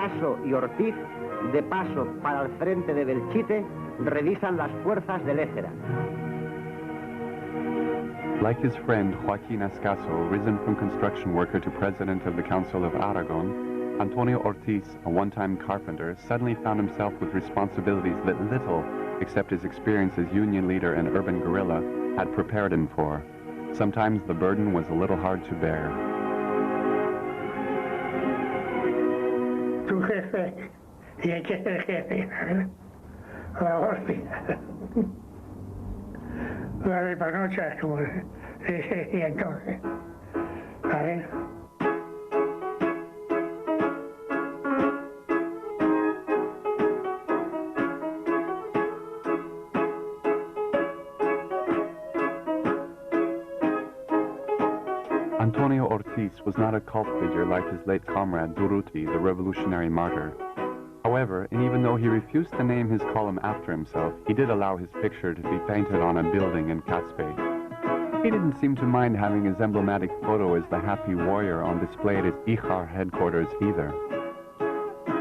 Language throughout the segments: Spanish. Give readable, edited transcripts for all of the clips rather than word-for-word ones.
Picasso y Ortiz, de paso para el frente de Belchite, revisan las fuerzas del Ézera. Like his friend Joaquín Ascaso, risen from construction worker to president of the Council of Aragon, Antonio Ortiz, a one-time carpenter, suddenly found himself with responsibilities that little, except his experience as union leader and urban guerrilla, had prepared him for. Sometimes the burden was a little hard to bear. Tu jefe, y hay que ser jefe, ¿sabes? La hostia. La de panocha, como se decía entonces. ¿Sabes? Antonio Ortiz was not a cult figure like his late comrade Durruti, the revolutionary martyr. However, and even though he refused to name his column after himself, he did allow his picture to be painted on a building in Caspe. He didn't seem to mind having his emblematic photo as the happy warrior on display at his Ijar headquarters either.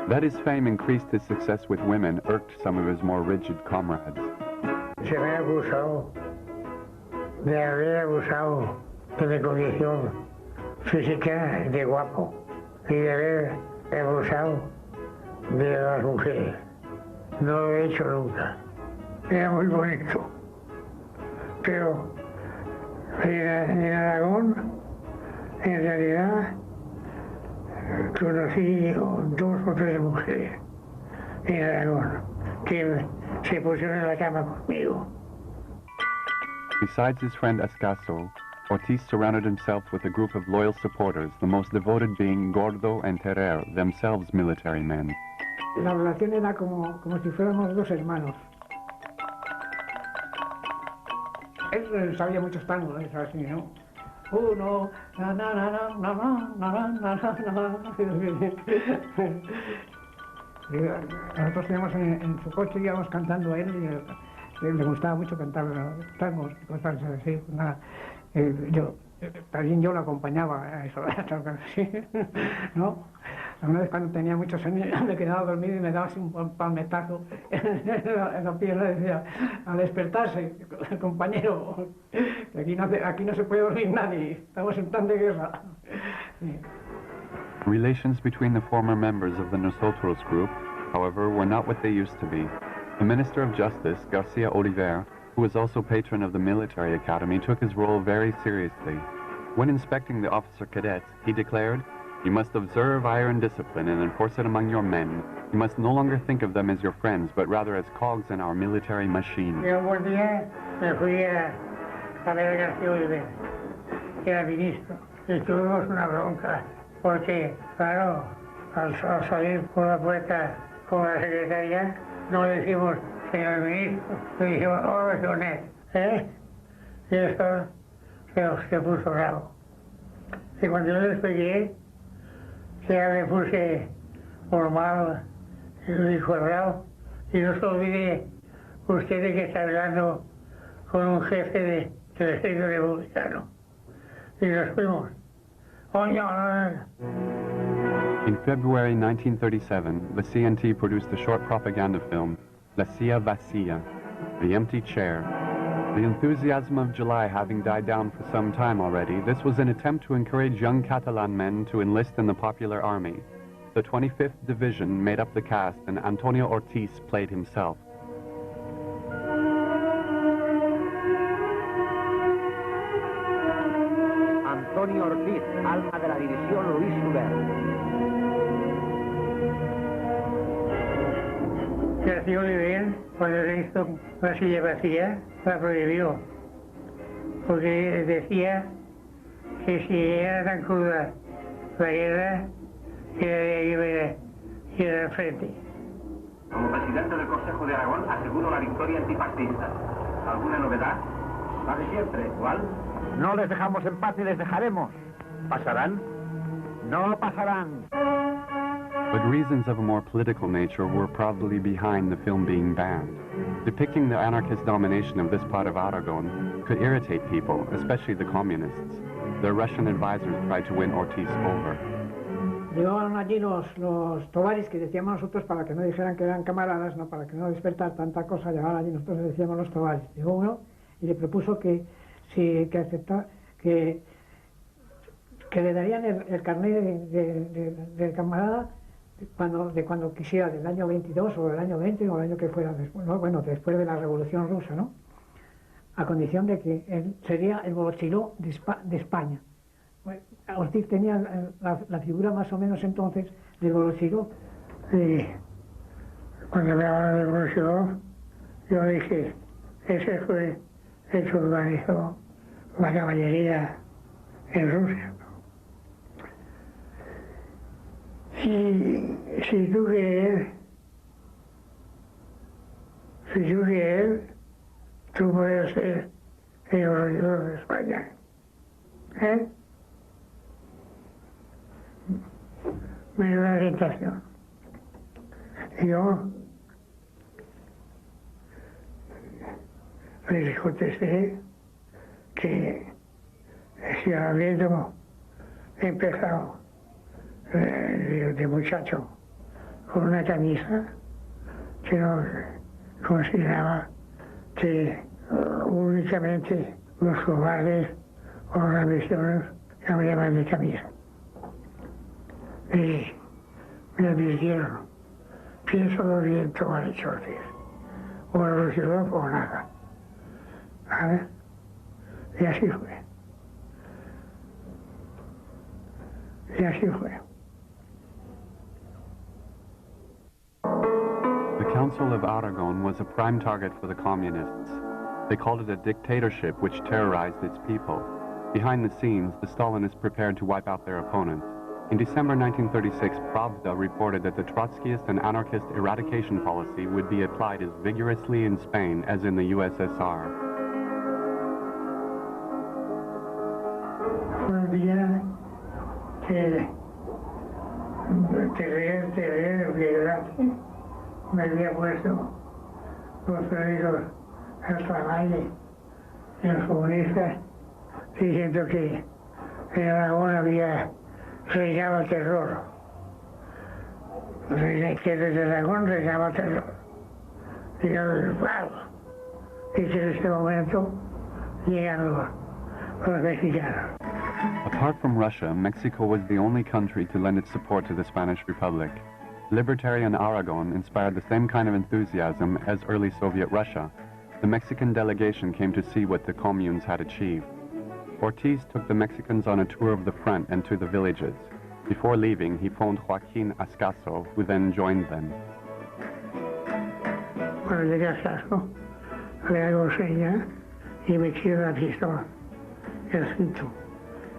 That his fame increased his success with women irked some of his more rigid comrades. Se me ha acusado de haber abusado de mi condición física de guapo y de haber abusado de las mujeres. No lo he hecho nunca. Era muy bonito. Pero en Aragón, en realidad, conocí 2 o 3 mujeres en Aragón que se pusieron en la cama conmigo. Besides his friend Ascaso, Ortiz surrounded himself with a group of loyal supporters, the most devoted being Gordo and Terrer, themselves military men. La relación era como si fuéramos 2 hermanos. Él sabía muchos tangos, así, ¿no? Uno, na na na na na na na na na. Nosotros teníamos en su coche, íbamos cantando a él y le gustaba mucho cantar tangos y cosas así. Nada, también yo lo acompañaba a eso, así, ¿no? Una vez cuando tenía muchos años me quedaba dormido y me daba así un palmetazo en la pierna y decía, al despertarse, compañero, que aquí no se puede dormir nadie, estamos en plan de guerra. Sí. Relations between the former members of the Nosotros group, however, were not what they used to be. The Minister of Justice, Garcia Oliver, who was also patron of the military academy, took his role very seriously. When inspecting the officer cadets, he declared, "You must observe iron discipline and enforce it among your men. You must no longer think of them as your friends, but rather as cogs in our military machine." Y un buen día me fui a ver a García Oliver, que era ministro, y tuvimos una bronca, porque, claro, al salir por la puerta con la secretaria, no le decimos señor ministro, le dijimos hola señor, ¿eh? Y eso se puso bravo. Y cuando yo le expliqué, ya me puse formal y cuadrado, y no se olvide usted de que está hablando con un jefe del ejército republicano. Y nos fuimos. In February 1937, the CNT produced a short propaganda film, La Silla Vacía, The Empty Chair. The enthusiasm of July having died down for some time already, this was an attempt to encourage young Catalan men to enlist in the popular army. The 25th Division made up the cast, and Antonio Ortiz played himself. Antonio Ortiz, alma de la división Luis Hubert. García Oliver, cuando se hizo La Silla Vacía, la prohibió, porque decía que si era tan cruda la guerra, que debía ir al frente. Como presidente del Consejo de Aragón aseguro la victoria antifascista. ¿Alguna novedad? La de siempre, ¿cuál? No les dejamos en paz ni les dejaremos. ¿Pasarán? No pasarán. But reasons of a more political nature were probably behind the film being banned. Depicting the anarchist domination of this part of Aragon could irritate people, especially the communists. Their Russian advisors tried to win Ortiz over. Llevaban allí los tobaris que decíamos nosotros para que no dijeran que eran camaradas, ¿no? Para que no despertar tanta cosa, llevaban allí nosotros les decíamos los tobaris. Llegó uno y le propuso que aceptara, que le darían el carnet de camarada cuando quisiera, del año 22 o del año 20 o el año que fuera después, ¿no? Bueno, después de la Revolución Rusa, ¿no? A condición de que él sería el golochiló de España. Bueno, Ortiz tenía la figura más o menos entonces del golochiló. Y cuando me hablaron del golochiló, yo dije, ese fue el que organizó la caballería en Rusia. Y si tú quieres, tú puedes ser el gobernador de España. ¿Eh? Me dio la tentación. Y yo les contesté que si habiendo empezado de muchacho con una camisa, que no consideraba que únicamente los cobardes o los ambiciones cambiaban de camisa. Y me advirtieron, piénsalo bien, tomar el Ortiz, o revolucionó o nada. ¿Vale? Y así fue. Y así fue. The Council of Aragon was a prime target for the communists. They called it a dictatorship which terrorized its people. Behind the scenes, the Stalinists prepared to wipe out their opponents. In December 1936, Pravda reported that the Trotskyist and anarchist eradication policy would be applied as vigorously in Spain as in the USSR. Fue un día que me había puesto los periódicos al trabajo y los comunistas diciendo que en Aragón había reinado el terror. Que desde Aragón reinaba el terror. Y yo, wow. Y que en este momento llegan los mexicanos. Apart from Russia, Mexico was the only country to lend its support to the Spanish Republic. Libertarian Aragon inspired the same kind of enthusiasm as early Soviet Russia. The Mexican delegation came to see what the communes had achieved. Ortiz took the Mexicans on a tour of the front and to the villages. Before leaving, he phoned Joaquín Ascaso, who then joined them. Cuando llegué a Ascaso, le hago seña y me quito la pistola, el cinto,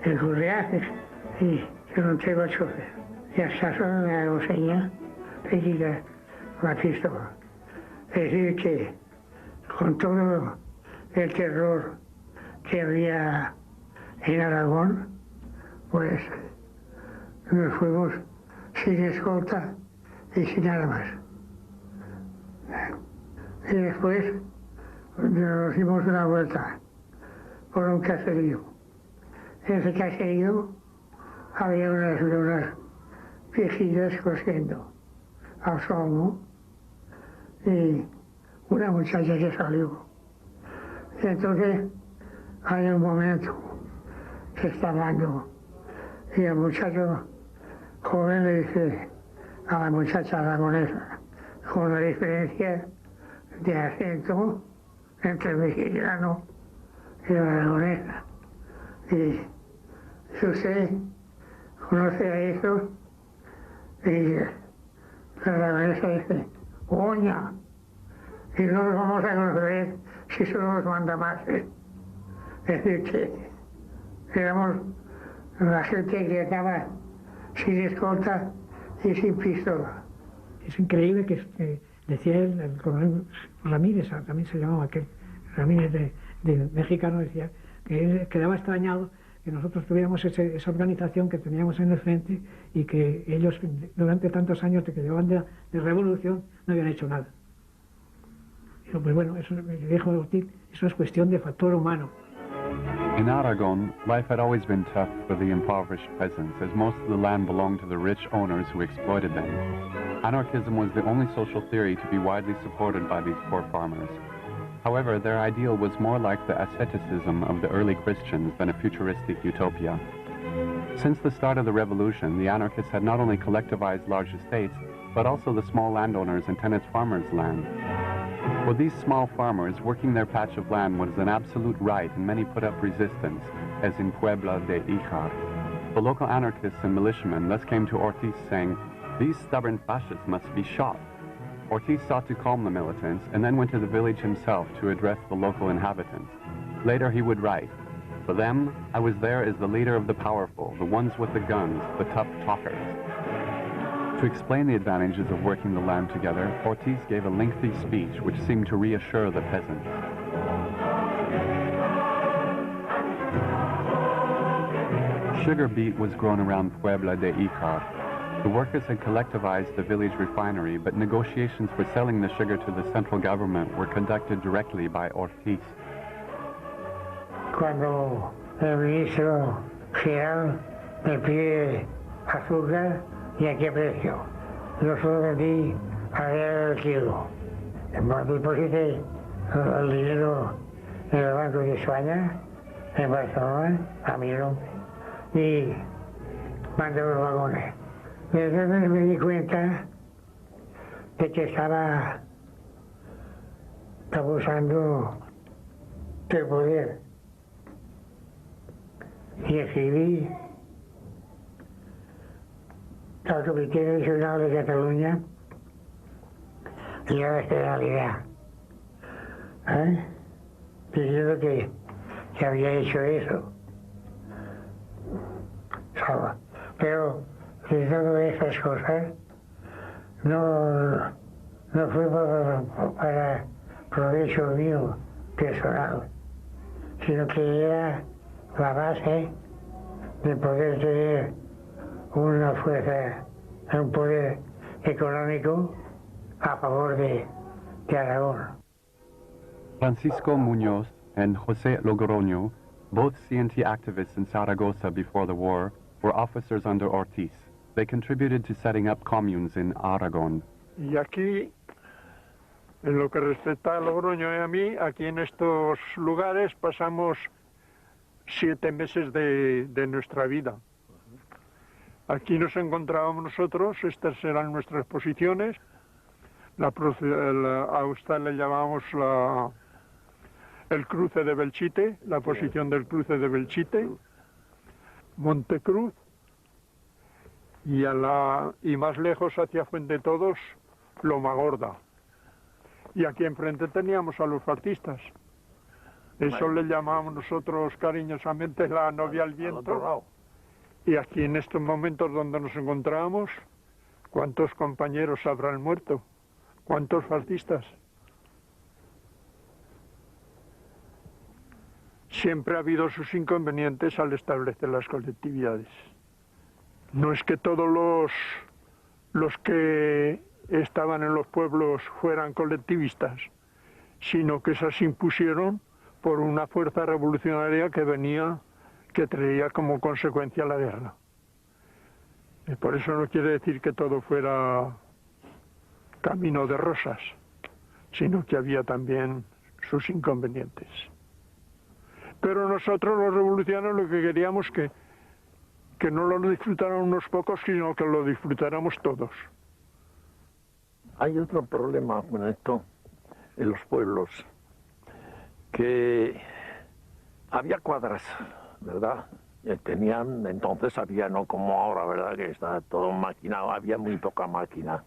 el correaje y yo no tengo chofer. Y a Ascaso le hago seña, le quita la pistola. Es decir que con todo el terror que había en Aragón, pues nos fuimos sin escolta y sin armas. Y después nos dimos una vuelta por un caserío. En ese caserío había unas viejitas cosiendo al solmo y una muchacha que salió. Y entonces hay un momento que está hablando y el muchacho joven le dice a la muchacha aragonesa, con la diferencia de acento entre el mexicano y la aragonesa. Y si usted conoce a eso, y la aragonesa dice, oña, y no nos vamos a conocer si solo nos manda más. Es decir, que éramos la gente que estaba sin escolta y sin pistola. Es increíble que decía el coronel Ramírez, también se llamaba aquel Ramírez de mexicano, decía que él quedaba extrañado que nosotros tuviéramos esa organización que teníamos en el frente y que ellos durante tantos años de que llevaban de revolución no habían hecho nada. Pero pues bueno, eso me dijo Ortiz, eso es cuestión de factor humano. In Aragon, life had always been tough for the impoverished peasants, as most of the land belonged to the rich owners who exploited them. Anarchism was the only social theory to be widely supported by these poor farmers. However, their ideal was more like the asceticism of the early Christians than a futuristic utopia. Since the start of the revolution, the anarchists had not only collectivized large estates, but also the small landowners and tenants' farmers' land. For these small farmers, working their patch of land was an absolute right, and many put up resistance, as in Puebla de Ijar. The local anarchists and militiamen thus came to Ortiz saying, "These stubborn fascists must be shot." Ortiz sought to calm the militants, and then went to the village himself to address the local inhabitants. Later he would write, "For them, I was there as the leader of the powerful, the ones with the guns, the tough talkers." To explain the advantages of working the land together, Ortiz gave a lengthy speech which seemed to reassure the peasants. Sugar beet was grown around Puebla de Ijar. The workers had collectivized the village refinery, but negotiations for selling the sugar to the central government were conducted directly by Ortiz. Cuando el ministro general me pide azúcar, ¿y a qué precio? Yo solo vendí a el kilo. Deposité el dinero en el Banco de España, en Barcelona, a mi nombre, y mandé los vagones. Desde me di cuenta de que estaba abusando del poder. Y escribí al Comité Nacional de Cataluña y a la Generalidad, diciendo que había hecho eso. Pero de todas esas cosas no fue para provecho mío personal, sino que era la base de poder tener una fuerza, un poder económico a favor de Aragón. Francisco Muñoz and José Logroño, both CNT activists in Zaragoza before the war, were officers under Ortiz. They contributed to setting up communes in Aragon. Y aquí, en lo que respecta a Logroño y a mí, aquí en estos lugares pasamos 7 meses de nuestra vida. Aquí nos encontrábamos nosotros, estas eran nuestras posiciones. A usted le llamamos el cruce de Belchite, la posición del cruce de Belchite, Montecruz, y más lejos hacia Fuente Todos, Lomagorda. Y aquí enfrente teníamos a los fascistas. Eso le llamamos nosotros cariñosamente la novia al viento. Y aquí en estos momentos donde nos encontramos, ¿cuántos compañeros habrán muerto? ¿Cuántos fascistas? Siempre ha habido sus inconvenientes al establecer las colectividades. No es que todos los que estaban en los pueblos fueran colectivistas, sino que esas se impusieron por una fuerza revolucionaria que traía como consecuencia la guerra. Y por eso no quiere decir que todo fuera camino de rosas, sino que había también sus inconvenientes. Pero nosotros los revolucionarios lo que queríamos que no lo disfrutaran unos pocos, sino que lo disfrutáramos todos. Hay otro problema con esto en los pueblos, que había cuadras, ¿verdad? Entonces había, no como ahora, ¿verdad? Que está todo maquinado, había muy poca máquina.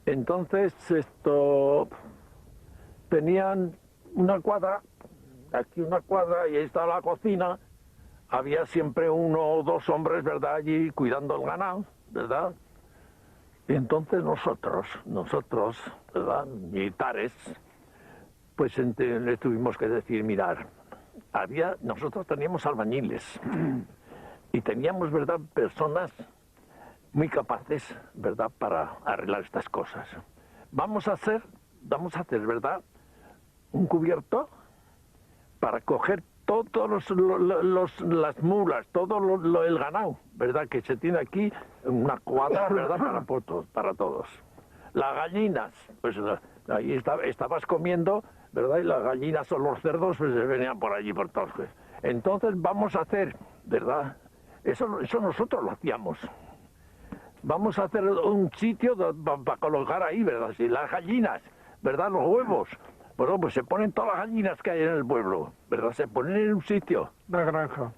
Entonces tenían una cuadra, aquí una cuadra, y ahí está la cocina. Había siempre 1 o 2 hombres, ¿verdad?, allí cuidando el ganado, ¿verdad? Y entonces nosotros, ¿verdad?, militares, pues les tuvimos que decir, mirar, nosotros teníamos albañiles y teníamos, ¿verdad?, personas muy capaces, ¿verdad?, para arreglar estas cosas. Vamos a hacer, ¿verdad?, un cubierto para coger todos las mulas, todo el ganado, ¿verdad? Que se tiene aquí, una cuadra, ¿verdad? Para todos. Las gallinas, pues ahí estabas comiendo, ¿verdad? Y las gallinas o los cerdos pues venían por allí, por todos. Entonces vamos a hacer, ¿verdad? Eso nosotros lo hacíamos. Vamos a hacer un sitio para colocar ahí, ¿verdad? Si las gallinas, ¿verdad? Los huevos. Bueno, pues se ponen todas las gallinas que hay en el pueblo, ¿verdad? Se ponen en un sitio. La granja.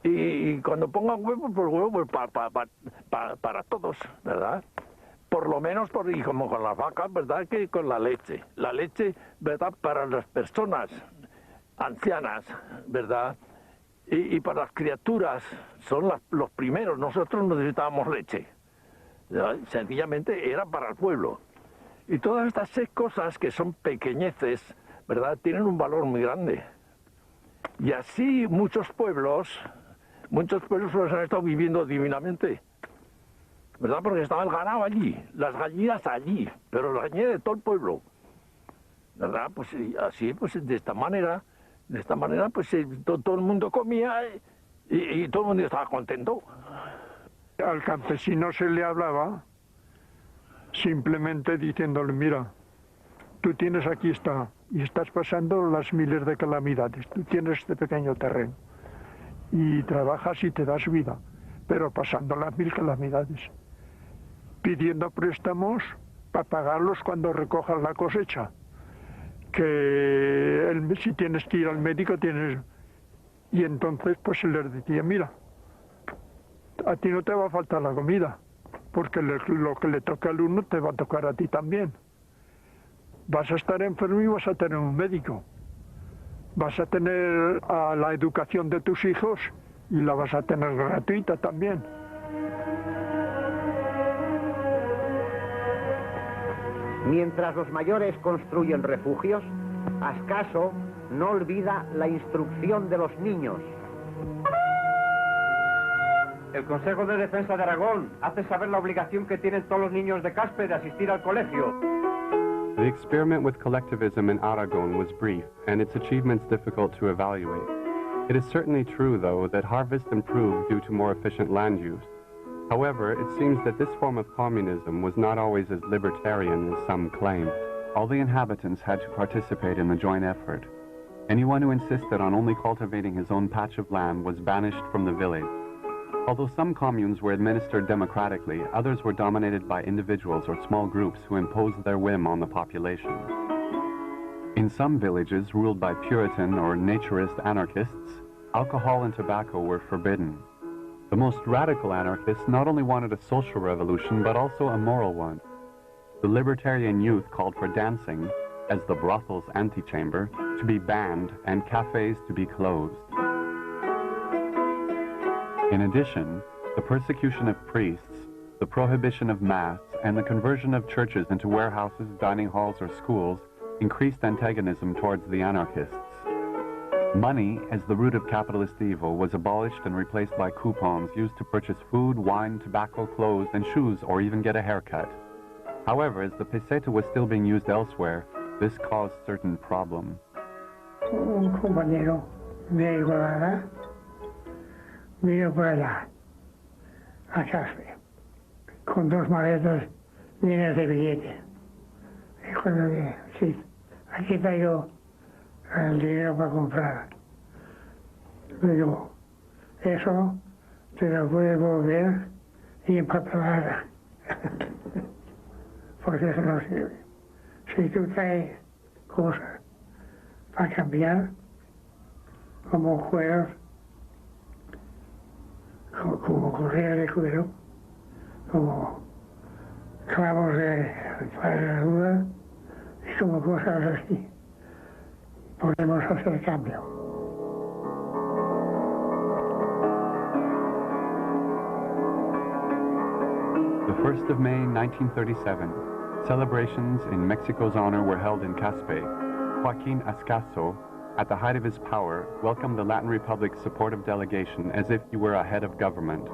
Y cuando pongan huevos, pues huevos para todos, ¿verdad? Por lo menos, y como con las vacas, ¿verdad? Que con la leche. La leche, ¿verdad? Para las personas ancianas, ¿verdad? Y para las criaturas, son los primeros. Nosotros necesitábamos leche. ¿Verdad? Sencillamente era para el pueblo. Y todas estas 6 cosas que son pequeñeces, ¿verdad? Tienen un valor muy grande. Y así muchos pueblos pues han estado viviendo divinamente. ¿Verdad? Porque estaba el ganado allí, las gallinas allí, pero las gallinas de todo el pueblo. ¿Verdad? Pues así, pues de esta manera, pues todo el mundo comía y todo el mundo estaba contento. Al campesino se le hablaba simplemente diciéndole, mira, tú tienes aquí y estás pasando las miles de calamidades, tú tienes este pequeño terreno y trabajas y te das vida, pero pasando las 1000 calamidades, pidiendo préstamos para pagarlos cuando recojas la cosecha, que si tienes que ir al médico y entonces pues se les decía, mira, a ti no te va a faltar la comida, porque lo que le toca al uno te va a tocar a ti también. Vas a estar enfermo y vas a tener un médico. Vas a tener la educación de tus hijos y la vas a tener gratuita también. Mientras los mayores construyen refugios, Ascaso no olvida la instrucción de los niños. El Consejo de Defensa de Aragón hace saber la obligación que tienen todos los niños de Caspe de asistir al colegio. The experiment with collectivism in Aragon was brief, and its achievements difficult to evaluate. It is certainly true, though, that harvest improved due to more efficient land use. However, it seems that this form of communism was not always as libertarian as some claim. All the inhabitants had to participate in the joint effort. Anyone who insisted on only cultivating his own patch of land was banished from the village. Although some communes were administered democratically, others were dominated by individuals or small groups who imposed their whim on the population. In some villages ruled by Puritan or naturist anarchists, alcohol and tobacco were forbidden. The most radical anarchists not only wanted a social revolution, but also a moral one. The libertarian youth called for dancing, as the brothel's antechamber, to be banned and cafes to be closed. In addition, the persecution of priests, the prohibition of mass, and the conversion of churches into warehouses, dining halls, or schools increased antagonism towards the anarchists. Money, as the root of capitalist evil, was abolished and replaced by coupons used to purchase food, wine, tobacco, clothes, and shoes, or even get a haircut. However, as the peseta was still being used elsewhere, this caused certain problems. Un compañero de Igualada vino por allá, a Caspe, con 2 maletas llenas de billetes. Y cuando dije, sí, aquí traigo el dinero para comprar. Le digo, eso te lo puedes volver y empapelar. Porque eso no sirve. Si tú traes cosas para cambiar, como juegos, como correa de cuero, como clavos para la duda y como cosas así, podemos hacer cambio. The 1st of May, 1937, celebrations in Mexico's honor were held in Caspe. Joaquin Ascaso, at the height of his power, welcomed the Latin Republic's supportive delegation as if he were a head of government.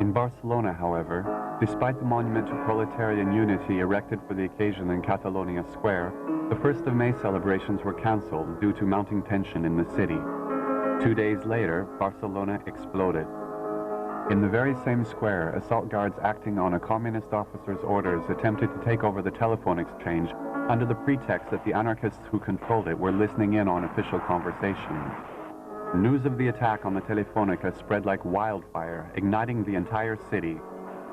In Barcelona, however, despite the monument to proletarian unity erected for the occasion in Catalonia Square, the 1st of May celebrations were cancelled due to mounting tension in the city. 2 days later, Barcelona exploded. In the very same square, assault guards acting on a communist officer's orders attempted to take over the telephone exchange under the pretext that the anarchists who controlled it were listening in on official conversations. News of the attack on the Telefonica spread like wildfire, igniting the entire city.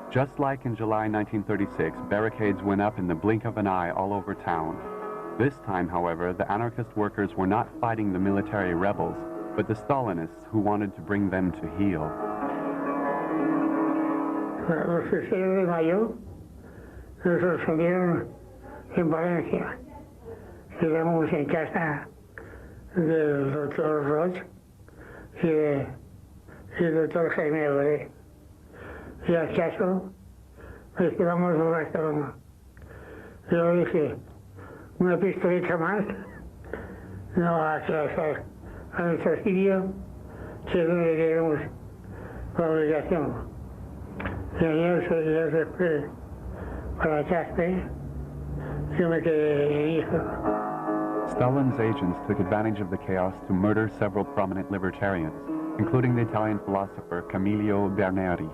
Just like in July 1936, barricades went up in the blink of an eye all over town. This time, however, the anarchist workers were not fighting the military rebels, but the Stalinists who wanted to bring them to heel. Los 6 de mayo nos sorprendieron en Valencia. Quedamos en casa del doctor Roch y del doctor Jaime Abreu. Y al caso, pues que vamos a un restaurante. Yo dije, una pistolita más, no a nuestro sitio, que es donde queremos la obligación. Y ayer se fue para Caspe, yo me quedé hijo. Stalin's agents took advantage of the chaos to murder several prominent libertarians, including the Italian philosopher Camillo Berneri.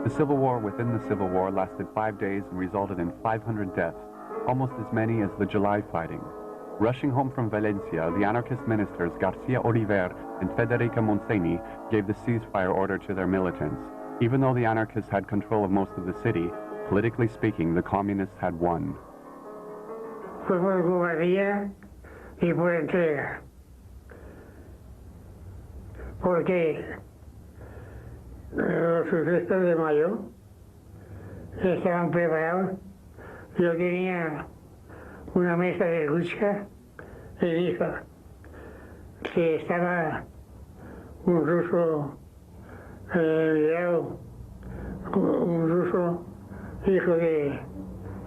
The civil war within the civil war lasted 5 days and resulted in 500 deaths, almost as many as the July fighting. Rushing home from Valencia, the anarchist ministers Garcia Oliver and Federica Montseny gave the ceasefire order to their militants. Even though the anarchists had control of most of the city, politically speaking, the communists had won. Fue por cobardía y por entrega. Porque los sucesos de mayo estaban preparados. Yo tenía una mesa de lucha y dijo que estaba un ruso un ruso hijo de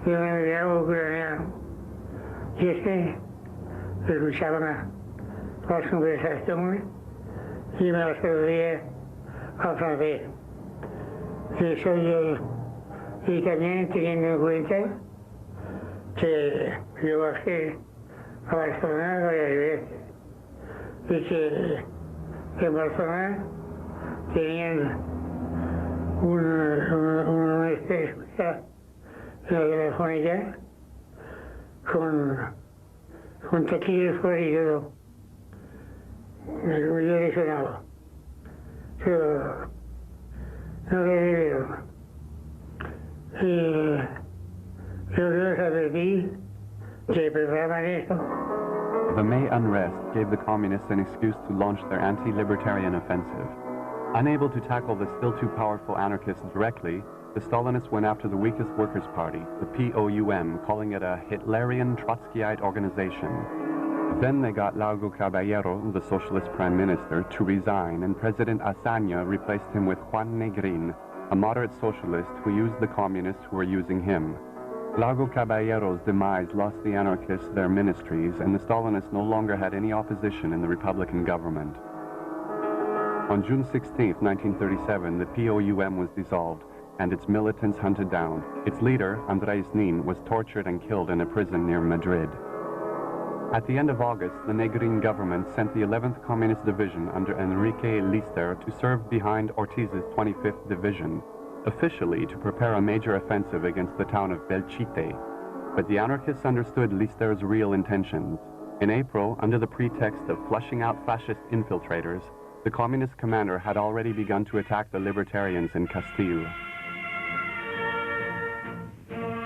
un enviado ucraniano y ese escuchaba las conversaciones y me las traducía al francés. Y también teniendo en cuenta que yo bajé a Barcelona varias veces y que en Barcelona tenían una escucha en la telefónica con taquígrafos y todo. Yo le sonaba. Pero no le debieron. Y yo les advertí que preparaban esto. The May unrest gave the communists an excuse to launch their anti-libertarian offensive. Unable to tackle the still too powerful anarchists directly, the Stalinists went after the weakest workers' party, the POUM, calling it a Hitlerian Trotskyite organization. Then they got Laurent Guyot, the socialist prime minister, to resign, and President Azaña replaced him with Juan Negrin, a moderate socialist who used the communists who were using him. Laurent Guyot's demise lost the anarchists their ministries, and the Stalinists no longer had any opposition in the Republican government. On June 16, 1937, the POUM was dissolved, and its militants hunted down. Its leader, Andrés Nin, was tortured and killed in a prison near Madrid. At the end of August, the Negrin government sent the 11th Communist Division under Enrique Lister to serve behind Ortiz's 25th Division, officially to prepare a major offensive against the town of Belchite. But the anarchists understood Lister's real intentions. In April, under the pretext of flushing out fascist infiltrators, the communist commander had already begun to attack the libertarians in Castile.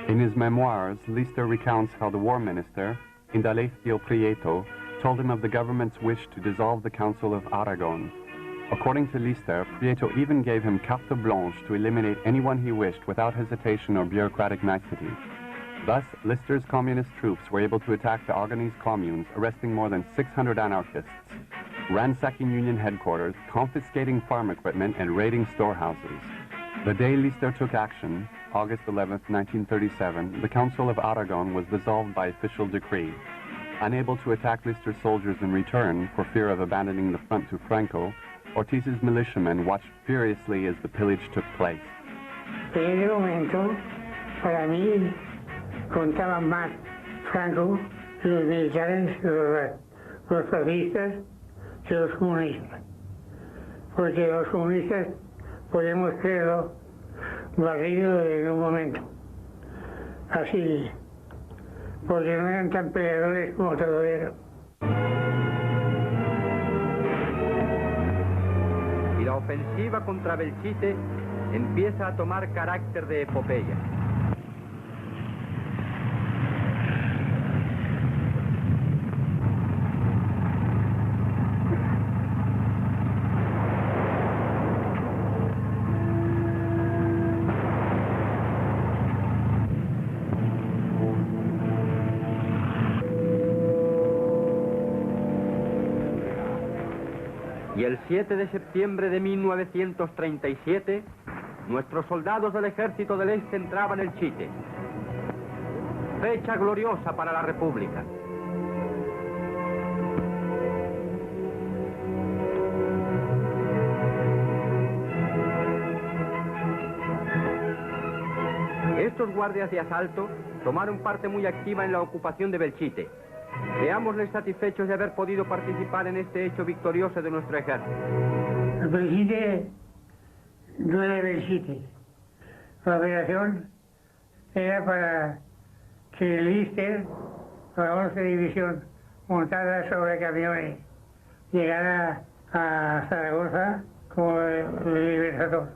In his memoirs, Lister recounts how the war minister, Indalecio Prieto, told him of the government's wish to dissolve the Council of Aragon. According to Lister, Prieto even gave him carte blanche to eliminate anyone he wished without hesitation or bureaucratic nicety. Thus, Lister's communist troops were able to attack the Aragonese communes, arresting more than 600 anarchists, ransacking union headquarters, confiscating farm equipment, and raiding storehouses. The day Lister took action, August 11, 1937, the Council of Aragon was dissolved by official decree. Unable to attack Lister's soldiers in return for fear of abandoning the front to Franco, Ortiz's militiamen watched furiously as the pillage took place. En ese momento, para mí, contaban más Franco y los militares, los fascistas, que los comunistas. Porque los comunistas podemos creerlo barrido en un momento. Así, porque no eran tan peleadores como todo eso. Y la ofensiva contra Belchite empieza a tomar carácter de epopeya. Y el 7 de septiembre de 1937, nuestros soldados del Ejército del Este entraban en el Chite. Fecha gloriosa para la República. Estos guardias de asalto tomaron parte muy activa en la ocupación de Belchite. Veámosles satisfechos de haber podido participar en este hecho victorioso de nuestro ejército. El Belchite no era Belchite. La operación era para que el Lister, la 11 División, montada sobre camiones, llegara a Zaragoza como el libertador.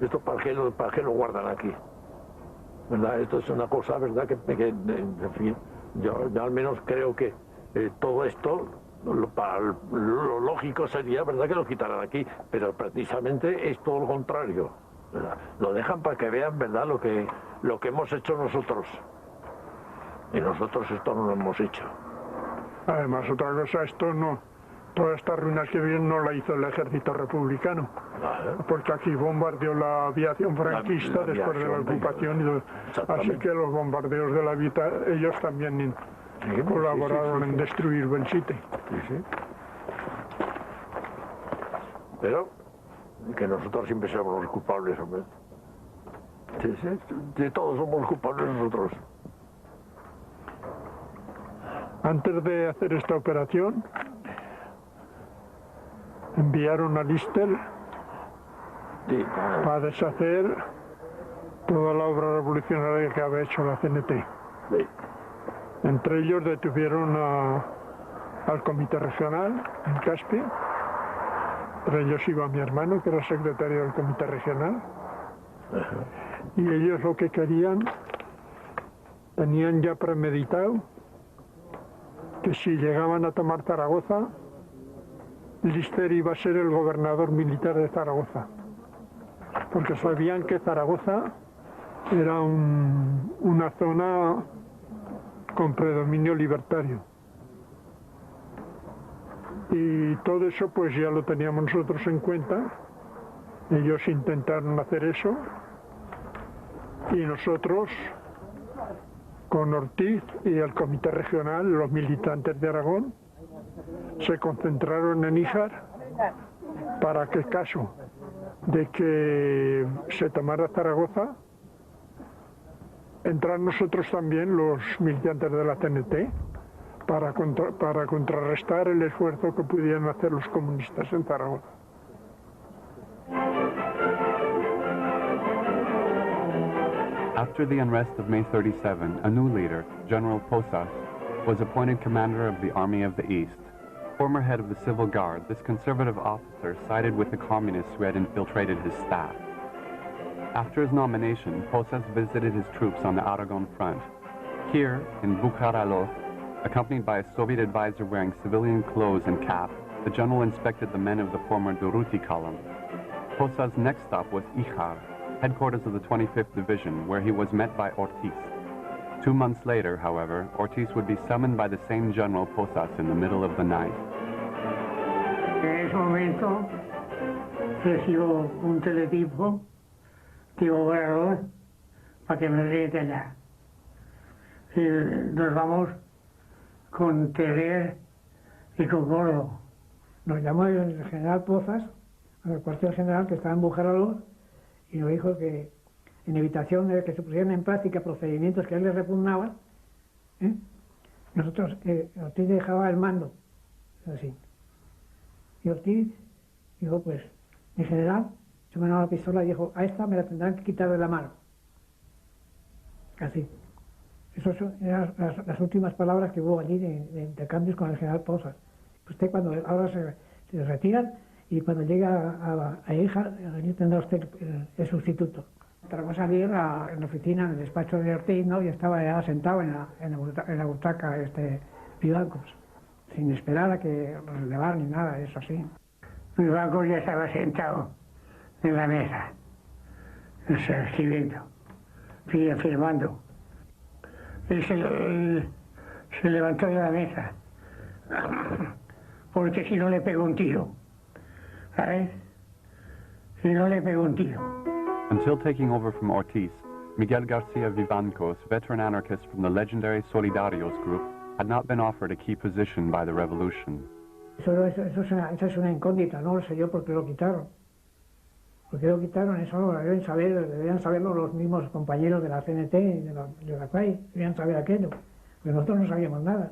¿Esto para qué lo guardan aquí? ¿Verdad? Esto es una cosa, ¿verdad? Que en fin, yo al menos creo que todo esto, lo lógico sería, ¿verdad?, que lo quitaran aquí, pero precisamente es todo lo contrario, ¿verdad? Lo dejan para que vean, ¿verdad?, lo que hemos hecho nosotros. Y nosotros esto no lo hemos hecho. Además, otra cosa, esto no, toda esta ruina que viene no la hizo el ejército republicano, porque aquí bombardeó la aviación franquista después de la ocupación, así que los bombardeos de la aviación, ellos también colaboraron en destruir Belchite. Pero que nosotros siempre somos los culpables, hombre. De todos somos culpables nosotros. Antes de hacer esta operación, enviaron a Lister para deshacer toda la obra revolucionaria que había hecho la CNT. Entre ellos detuvieron al comité regional en Caspi. Entre ellos iba mi hermano, que era secretario del comité regional. Y ellos lo que querían, tenían ya premeditado que si llegaban a tomar Zaragoza, Lister iba a ser el gobernador militar de Zaragoza, porque sabían que Zaragoza era una zona con predominio libertario. Y todo eso pues ya lo teníamos nosotros en cuenta. Ellos intentaron hacer eso y nosotros, con Ortiz y el comité regional, los militantes de Aragón, se concentraron en Níjar para que, caso de que se tomara Zaragoza, entrar nosotros también, los militantes de la CNT, para contrarrestar el esfuerzo que pudieran hacer los comunistas en Zaragoza. After the unrest of May 37, a new leader, General Posas, was appointed commander of the Army of the East. Former head of the Civil Guard, this conservative officer sided with the communists who had infiltrated his staff. After his nomination, Posas visited his troops on the Aragon front. Here, in Bukaralo, accompanied by a Soviet advisor wearing civilian clothes and cap, the general inspected the men of the former Durruti column. Posas' next stop was Ijar, headquarters of the 25th Division, where he was met by Ortiz. 2 months later, however, Ortiz would be summoned by the same General Posas in the middle of the night. En ese momento recibo un teletipo de gobernador para que me rete allá. Y nos vamos con Teler y con gordo. Nos llamó el general Pozas, al cuartel general que estaba en Bujaralo, y nos dijo que en evitación de que se pusieran en práctica procedimientos que a él le repugnaban, nosotros, Ortiz dejaba el mando, así. Y Ortiz dijo, pues, mi general, se me daba la pistola y dijo, a esta me la tendrán que quitar de la mano. Así. Esas eran las últimas palabras que hubo allí de intercambios con el general Pozas. Usted ahora se retiran y cuando llega a hija, allí tendrá usted el sustituto. Tras salir en la oficina, en el despacho de Ortiz, ¿no? Y estaba ya sentado en la butaca Vivancos, sin esperar a que relevar ni nada, eso así. Vivancos ya estaba sentado en la mesa, escribiendo, firmando. Él se levantó de la mesa, porque si no le pegó un tiro, ¿sabes? Si no le pegó un tiro. Until taking over from Ortiz, Miguel García Vivancos, veteran anarchist from the legendary Solidarios group, had not been offered a key position by the revolution. Esa es una incógnita, no lo sé yo por qué lo quitaron. ¿Por qué lo quitaron? Eso lo deberían saberlo los mismos compañeros de la CNT y de la CUAI, deberían saber aquello, porque nosotros no sabíamos nada.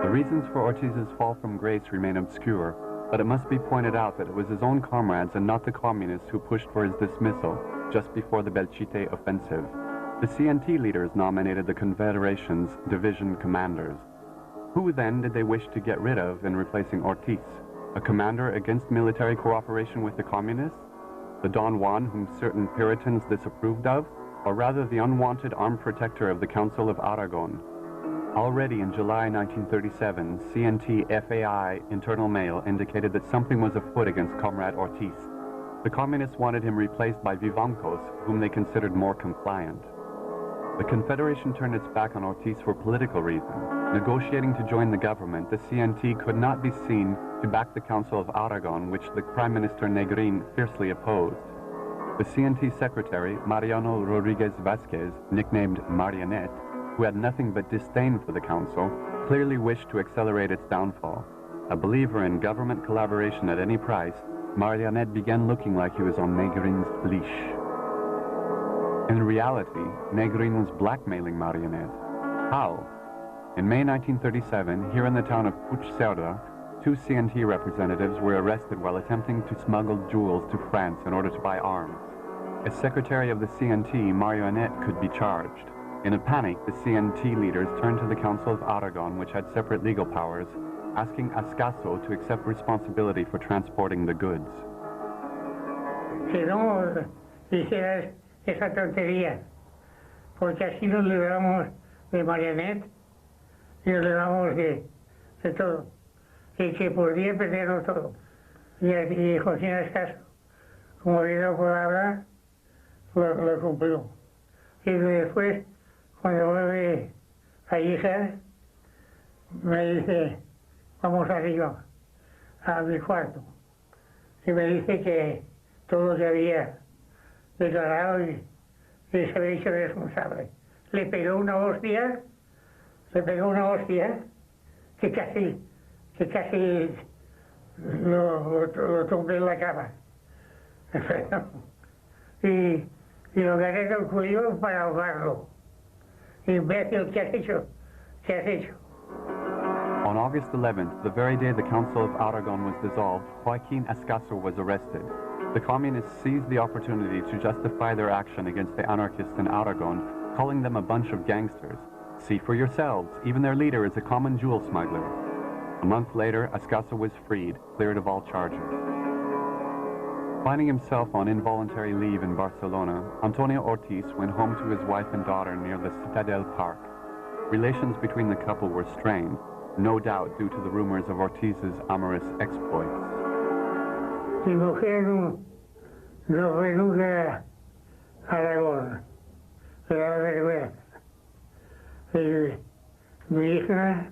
The reasons for Ortiz's fall from grace remain obscure, but it must be pointed out that it was his own comrades and not the communists who pushed for his dismissal just before the Belchite offensive. The CNT leaders nominated the Confederation's division commanders. Who then did they wish to get rid of in replacing Ortiz? A commander against military cooperation with the communists? The Don Juan whom certain Puritans disapproved of? Or rather the unwanted armed protector of the Council of Aragon? Already in July 1937, CNT FAI internal mail indicated that something was afoot against Comrade Ortiz. The communists wanted him replaced by Vivancos, whom they considered more compliant. The Confederation turned its back on Ortiz for political reasons. Negotiating to join the government, the CNT could not be seen to back the Council of Aragon, which the Prime Minister Negrin fiercely opposed. The CNT secretary, Mariano Rodriguez Vasquez, nicknamed Marionette, who had nothing but disdain for the council, clearly wished to accelerate its downfall. A believer in government collaboration at any price, Marionette began looking like he was on Negrin's leash. In reality, Negrin was blackmailing Marionette. How? In May 1937, here in the town of Puigcerdà, 2 CNT representatives were arrested while attempting to smuggle jewels to France in order to buy arms. As secretary of the CNT, Marionette could be charged. In a panic, the CNT leaders turned to the Council of Aragon, which had separate legal powers, asking Ascaso to accept responsibility for transporting the goods. Si no hicieras esa tontería, porque así nos libramos de Marionette y nos libramos de todo, y que podría perderlo todo. Y José Ascaso, como vino por hablar, lo cumplió. Y después, cuando vuelve a hija, me dice, vamos arriba, a mi cuarto. Y me dice que todo lo que había declarado y se había hecho responsable. Le pegó una hostia que casi lo tumbé en la cama. Y lo agarré del cuello para ahogarlo. Imbécil, ¿qué has hecho? ¿Qué has hecho? On August 11th, the very day the Council of Aragon was dissolved, Joaquin Ascaso was arrested. The communists seized the opportunity to justify their action against the anarchists in Aragon, calling them a bunch of gangsters. See for yourselves, even their leader is a common jewel smuggler. A month later, Ascaso was freed, cleared of all charges. Finding himself on involuntary leave in Barcelona, Antonio Ortiz went home to his wife and daughter near the Citadel Park. Relations between the couple were strained, no doubt due to the rumors of Ortiz's amorous exploits. Mi mujer no fue nunca a Aragón, me daba vergüenza. Mi hija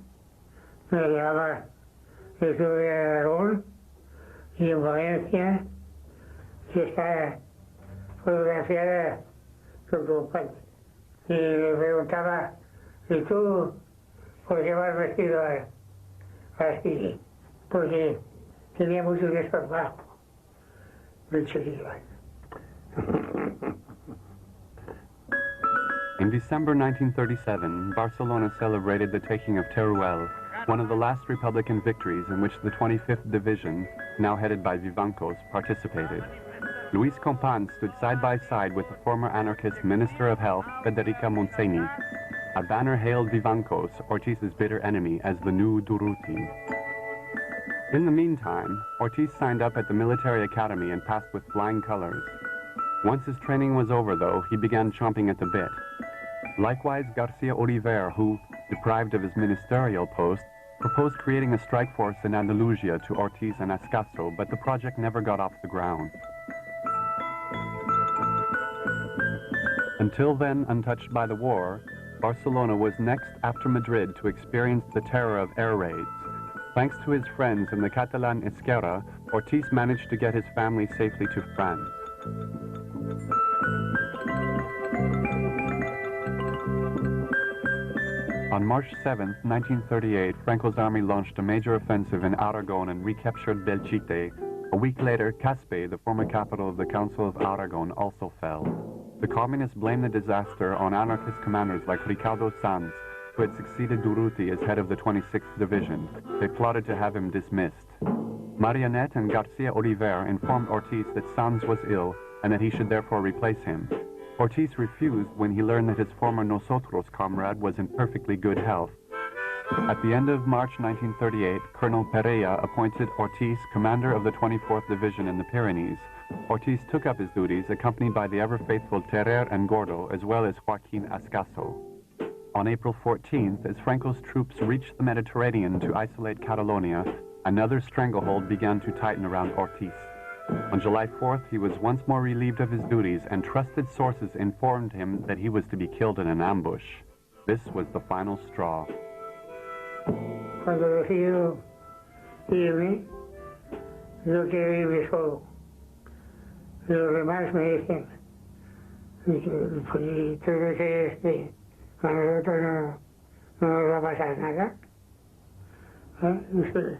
me llevaba, estuve en Aragón y en Valencia, y está fotografiada con compañía. Y le preguntaba, ¿y tú por qué vas vestido así, porque tenía mucho desparpajo, muy chiquito. In December 1937, Barcelona celebrated the taking of Teruel, one of the last Republican victories in which the 25th Division, now headed by Vivancos, participated. Luis Compan stood side by side with the former anarchist Minister of Health, Federica Montseny. A banner hailed Vivancos, Ortiz's bitter enemy, as the new Durruti. In the meantime, Ortiz signed up at the military academy and passed with flying colors. Once his training was over, though, he began chomping at the bit. Likewise, Garcia Oliver, who, deprived of his ministerial post, proposed creating a strike force in Andalusia to Ortiz and Ascaso, but the project never got off the ground. Until then, untouched by the war, Barcelona was next after Madrid to experience the terror of air raids. Thanks to his friends in the Catalan Esquerra, Ortiz managed to get his family safely to France. On March 7, 1938, Franco's army launched a major offensive in Aragon and recaptured Belchite. A week later, Caspe, the former capital of the Council of Aragon, also fell. The communists blamed the disaster on anarchist commanders like Ricardo Sanz, who had succeeded Durruti as head of the 26th Division. They plotted to have him dismissed. Marionette and Garcia Oliver informed Ortiz that Sanz was ill and that he should therefore replace him. Ortiz refused when he learned that his former Nosotros comrade was in perfectly good health. At the end of March 1938, Colonel Pereira appointed Ortiz commander of the 24th Division in the Pyrenees. Ortiz took up his duties, accompanied by the ever-faithful Terrer and Gordo, as well as Joaquin Ascaso. On April 14th, as Franco's troops reached the Mediterranean to isolate Catalonia, another stranglehold began to tighten around Ortiz. On July 4th, he was once more relieved of his duties, and trusted sources informed him that he was to be killed in an ambush. This was the final straw. Cuando decido irme, yo quiero irme solo. Los demás me dicen, pues tú no crees que a nosotros no nos va a pasar nada. ¿Eh?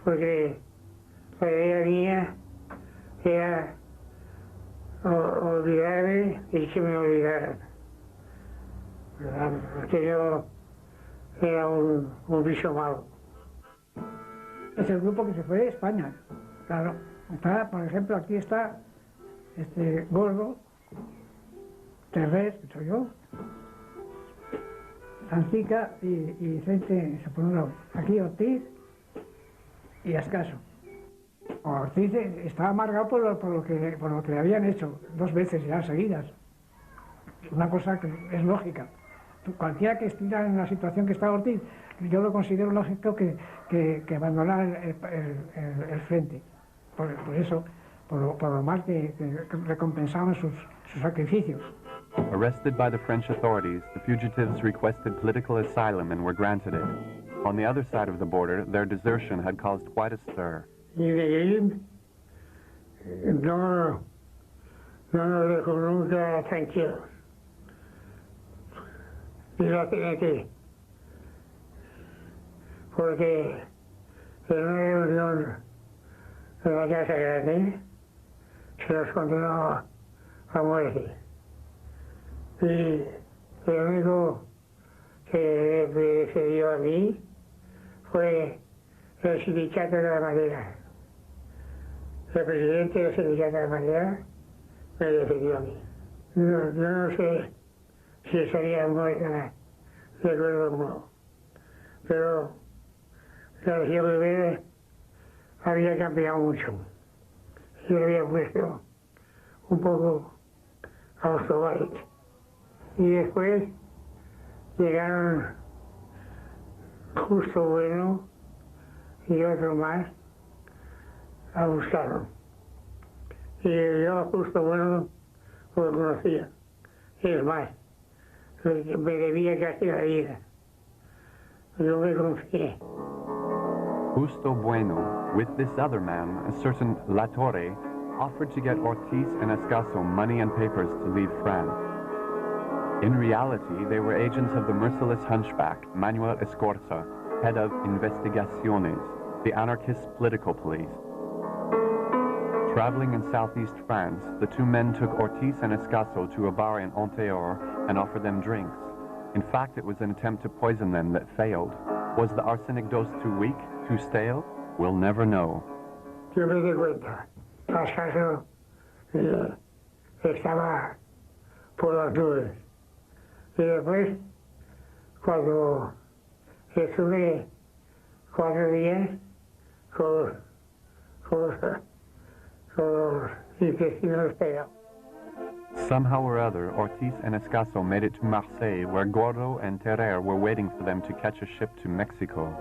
Porque la idea mía era olvidarme y que me olvidaran. Porque yo era un bicho malo. Es el grupo que se fue de España, claro. Está, por ejemplo, aquí está Gordo, Terrés, que soy yo, Santica y Vicente, por un lado. Aquí Ortiz y Ascaso. Ortiz estaba amargado por lo que le habían hecho 2 veces ya seguidas. Una cosa que es lógica. Cualquiera que estuviera en la situación que está Ortiz, yo lo considero lógico que abandonara el frente. Por eso, por lo mal que recompensaban sus sacrificios. Arrested by the French authorities, the fugitives requested political asylum and were granted it. On the other side of the border, their desertion had caused quite a stir. Y Medellín no nos dejó nunca tranquilos. Y la TNT, porque en una reunión en la Casa Grande se nos condenó a muerte. Y lo único que me cedió a mí fue el sindicato de la madera. El presidente del sindicato de la madera me defendió a mí. Yo no sé si estaría muerta de acuerdo o no, pero la región primera había cambiado mucho. Yo le había puesto un poco a los tomates. Y después llegaron Justo Bueno y otro más a buscarlo. Y yo a Justo Bueno lo conocía. Es más, me debía casi la vida. Yo me confié. Justo Bueno, with this other man, a certain La Torre, offered to get Ortiz and Ascaso money and papers to leave France. In reality, they were agents of the merciless hunchback, Manuel Escorza, head of Investigaciones, the anarchist political police. Traveling in southeast France, the two men took Ortiz and Escaso to a bar in Onteor and offered them drinks. In fact, it was an attempt to poison them that failed. Was the arsenic dose too weak, too stale? We'll never know. Yo me di cuenta, Escaso estaba por las nubes. Y después, cuando estuve 4 días con los intestinos pegados. Somehow or other, Ortiz and Escaso made it to Marseille, where Gordo and Terrer were waiting for them to catch a ship to Mexico.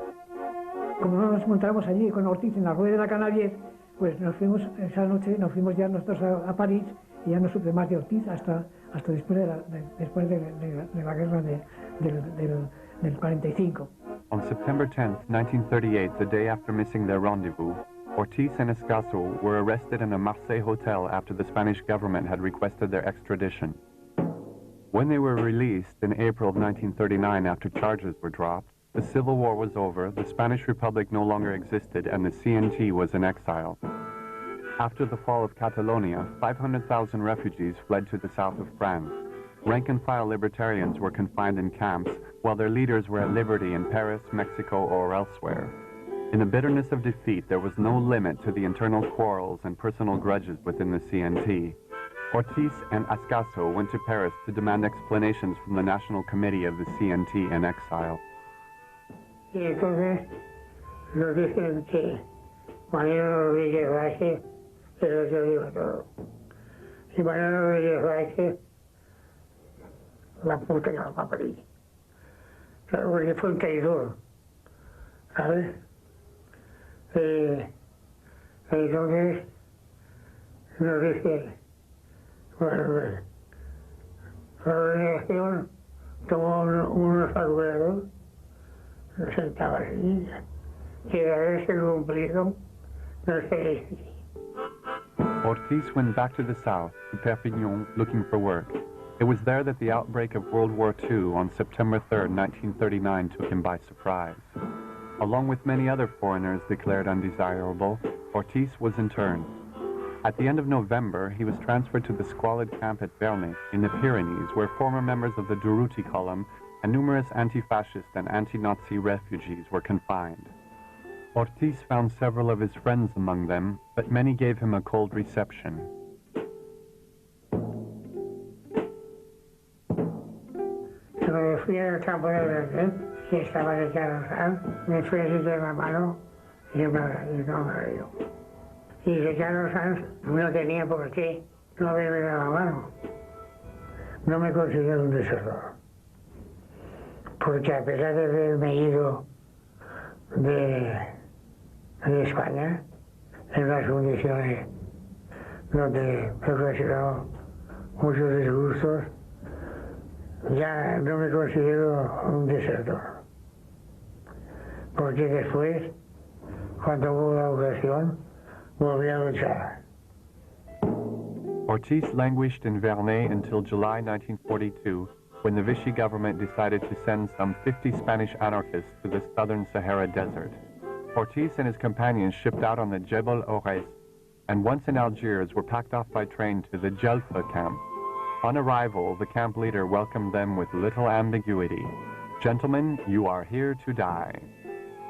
Como no nos montamos allí con Ortiz en la rueda de la Canarias, pues nos fuimos esa noche, nos fuimos ya nosotros a París y ya no supe más de Ortiz hasta después de la guerra del 45. On September 10th, 1938, the day after missing their rendezvous, Ortiz and Escaso were arrested in a Marseille hotel after the Spanish government had requested their extradition. When they were released in April of 1939 after charges were dropped, the Civil War was over, the Spanish Republic no longer existed, and the CNT was in exile. After the fall of Catalonia, 500,000 refugees fled to the south of France. Rank-and-file libertarians were confined in camps, while their leaders were at liberty in Paris, Mexico, or elsewhere. In the bitterness of defeat, there was no limit to the internal quarrels and personal grudges within the CNT. Ortiz and Escaso went to Paris to demand explanations from the National Committee of the CNT in exile. Y entonces nos dicen que Mariano Rodríguez Vázquez es el que dijo todo. Y Mariano Rodríguez Vázquez, la puta que lo va a parir. Porque fue un traidor, ¿sabes? Entonces nos dice, bueno, la organización tomó unos acuerdos, nos sentaba así, que de haberse cumplido, no sé si. Ortiz went back to the south, to Perpignan, looking for work. It was there that the outbreak of World War II on September 3rd, 1939 took him by surprise. Along with many other foreigners declared undesirable, Ortiz was interned. At the end of November, he was transferred to the squalid camp at Vernet in the Pyrenees, where former members of the Durruti column and numerous anti-fascist and anti-Nazi refugees were confined. Ortiz found several of his friends among them, but many gave him a cold reception. Cuando fui al campo de Vernet, que estaba de Casoar, me fui a quitar la mano y no me la dio. Y de Casoar no tenía por qué no haberme dado la mano. No me considero un desertor. Porque a pesar de haberme ido de España, en unas condiciones donde me ocasionó muchos disgustos, ya no me considero un desertor. Porque después, cuando hubo la ocasión, volví a luchar. Ortiz languished in Vernet until July 1942, when the Vichy government decided to send some 50 Spanish anarchists to the southern Sahara Desert. Ortiz and his companions shipped out on the Jebel Ortiz, and once in Algiers were packed off by train to the Djelfa camp. On arrival, the camp leader welcomed them with little ambiguity. "Gentlemen, you are here to die."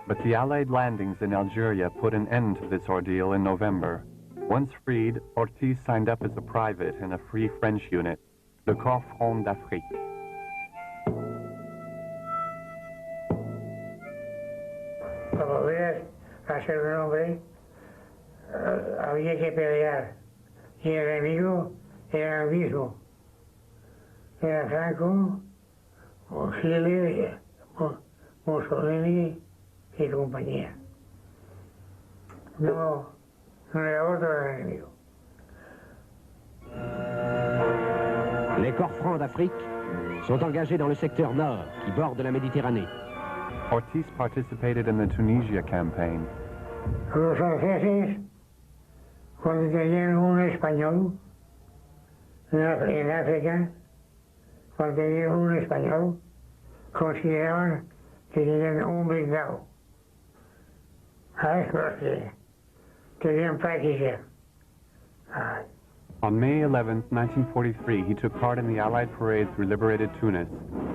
But the Allied landings in Algeria put an end to this ordeal in November. Once freed, Ortiz signed up as a private in a free French unit, the Corps Front d'Afrique. Para poder hacer un hombre, había que pelear. Y el enemigo era el mismo. Era Franco, o Chile, Mussolini y compañía. No era otro enemigo. Les corps francs d'Afrique sont engagés dans le secteur nord qui borde la Méditerranée. Ortiz participated in the Tunisia campaign. Los franceses, cuando tenían un español en África, cuando tenían un español, consideraban tenían un blindado. ¿Sabes? Porque tenían práctica. Ay. On May 11, 1943, he took part in the Allied parade through liberated Tunis.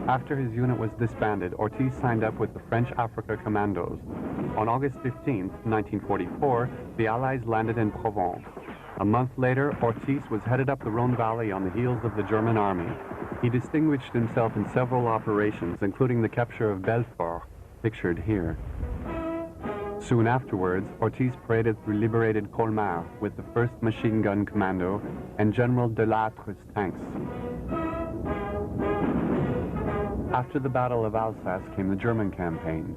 After his unit was disbanded, Ortiz signed up with the French Africa Commandos. On August 15, 1944, the Allies landed in Provence. A month later, Ortiz was headed up the Rhone Valley on the heels of the German army. He distinguished himself in several operations, including the capture of Belfort, pictured here. Soon afterwards, Ortiz paraded through liberated Colmar with the 1st Machine Gun Commando and General Delatre's tanks. After the Battle of Alsace came the German campaign.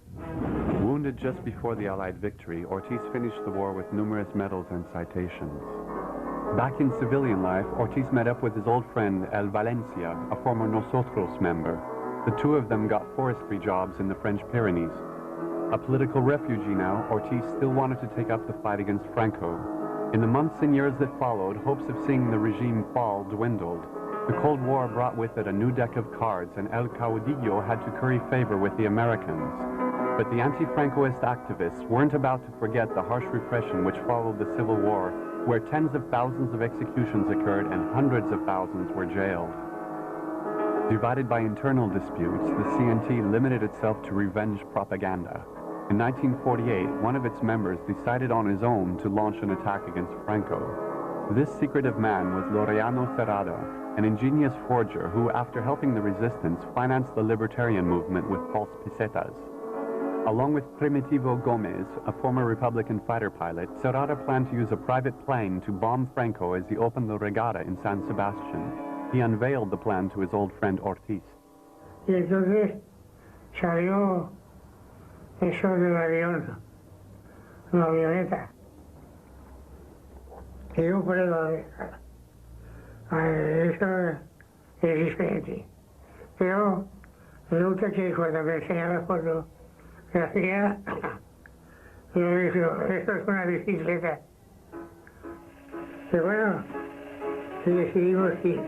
Wounded just before the Allied victory, Ortiz finished the war with numerous medals and citations. Back in civilian life, Ortiz met up with his old friend El Valencia, a former Nosotros member. The two of them got forestry jobs in the French Pyrenees. A political refugee now, Ortiz still wanted to take up the fight against Franco. In the months and years that followed, hopes of seeing the regime fall dwindled. The Cold War brought with it a new deck of cards, and El Caudillo had to curry favor with the Americans. But the anti-Francoist activists weren't about to forget the harsh repression which followed the Civil War, where tens of thousands of executions occurred and hundreds of thousands were jailed. Divided by internal disputes, the CNT limited itself to revenge propaganda. In 1948, one of its members decided on his own to launch an attack against Franco. This secretive man was Laureano Serrada, an ingenious forger who, after helping the resistance, financed the libertarian movement with false pesetas. Along with Primitivo Gomez, a former Republican fighter pilot, Serrada planned to use a private plane to bomb Franco as he opened the regatta in San Sebastian. He unveiled the plan to his old friend Ortiz. Y entonces salió eso del avión, la avioneta. Y yo por eso es diferente. Pero resulta que cuando me enseñó la foto, la hacía, yo dije, esto es una bicicleta. Y bueno, y decidimos ir.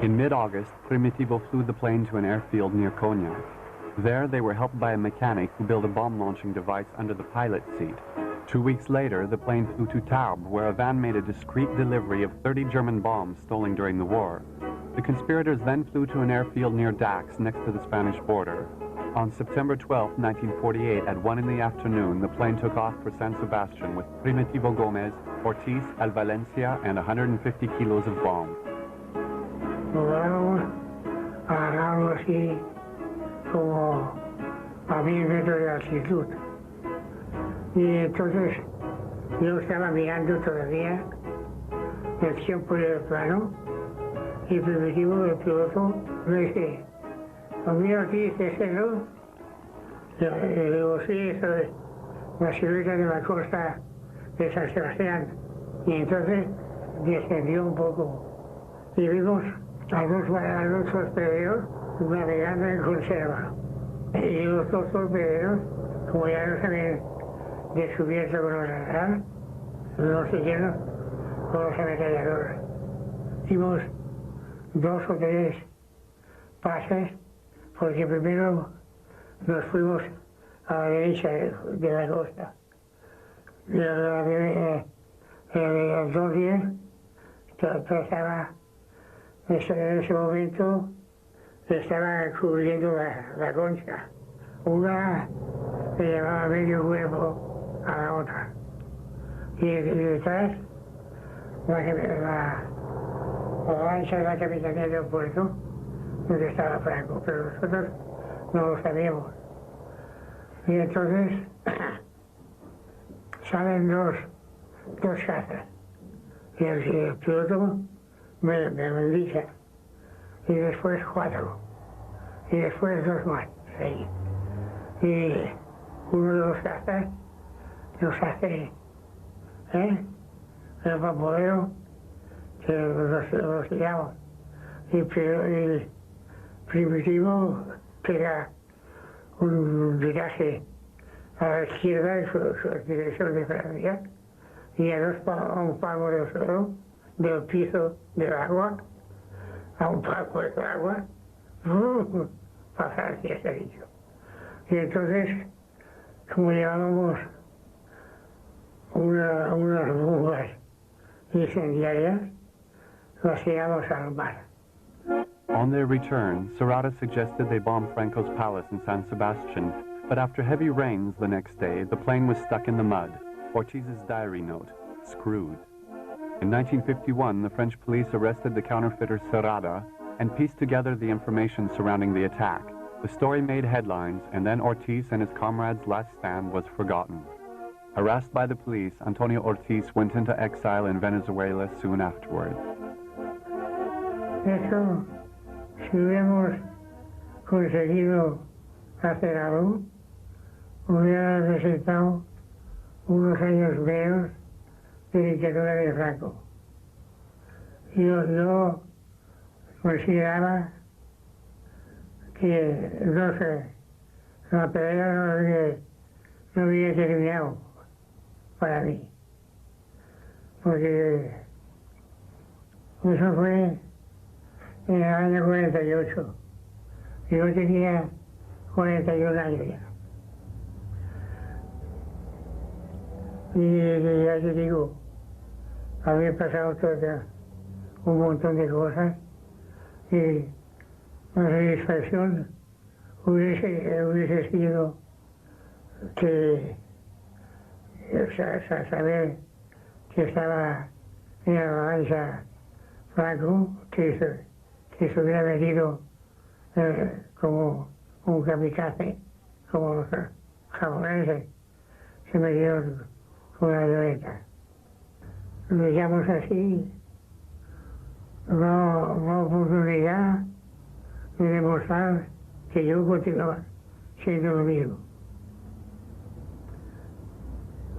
In mid-August, Primitivo flew the plane to an airfield near Cognac. There, they were helped by a mechanic who built a bomb-launching device under the pilot's seat. 2 weeks later, the plane flew to Tarbes, where a van made a discreet delivery of 30 German bombs stolen during the war. The conspirators then flew to an airfield near Dax, next to the Spanish border. On September 12, 1948, at 1 in the afternoon, the plane took off for San Sebastian with Primitivo Gomez, Ortiz, El Valencia, and 150 kilos of bombs. Vamos a algo así como a 1000 metros de altitud. Y entonces yo estaba mirando todavía el tiempo del plano y Primitivo, el piloto, me dice, mira aquí, ¿ese no? Le digo, sí, eso es la silueta de la costa de San Sebastián. Y entonces descendió un poco y vimos a dos torpederos navegando en conserva. Y los dos torpederos, como ya nos habían descubierto con los radar, nos siguieron con los ametralladoras. Hicimos 2 o 3 pases, porque primero nos fuimos a la derecha de la costa. Y el 210 estaba, en ese momento, estaba cubriendo la concha. Una le llevaba medio cuerpo a la otra. Y detrás, la lancha de la capitanía del puerto, donde estaba Franco, pero nosotros no lo sabíamos. Y entonces salen dos cazas. Y el piloto me bendice. Y después 4. Y después 2 más, 6. Y uno de los cazas nos hace el vaporero que los tiramos. Y Primitivo pega un viraje a la izquierda en su dirección de Francia y a un palmo del suelo, del piso del agua, a un palmo del agua, para Francia se ha dicho. Y entonces, como llevábamos unas bombas incendiarias, las tiramos al mar. On their return, Serrata suggested they bomb Franco's palace in San Sebastian, but after heavy rains the next day, the plane was stuck in the mud. Ortiz's diary note, screwed. In 1951, the French police arrested the counterfeiter Serrata and pieced together the information surrounding the attack. The story made headlines, and then Ortiz and his comrades' last stand was forgotten. Harassed by the police, Antonio Ortiz went into exile in Venezuela soon afterward. Eso, si hubiéramos conseguido hacer algo, hubiera representado unos años menos de dictadura de Franco. Yo consideraba que la pelea no había terminado para mí, porque eso fue en el año 48. Yo tenía 41 años ya. Y ya te digo, había pasado un montón de cosas y la satisfacción hubiese sido que saber que estaba en la revancha Franco, que se hubiera metido como un kamikaze, como los japoneses se metieron con la violeta. Lo llamamos así, una oportunidad de demostrar que yo continuaba siendo lo mismo.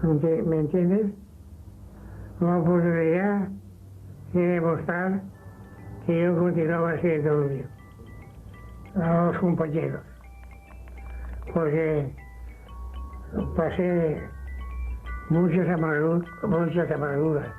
¿Me entiendes? Una oportunidad de demostrar que yo continuaba siendo lo mismo a los compañeros, porque pasé muchas amarguras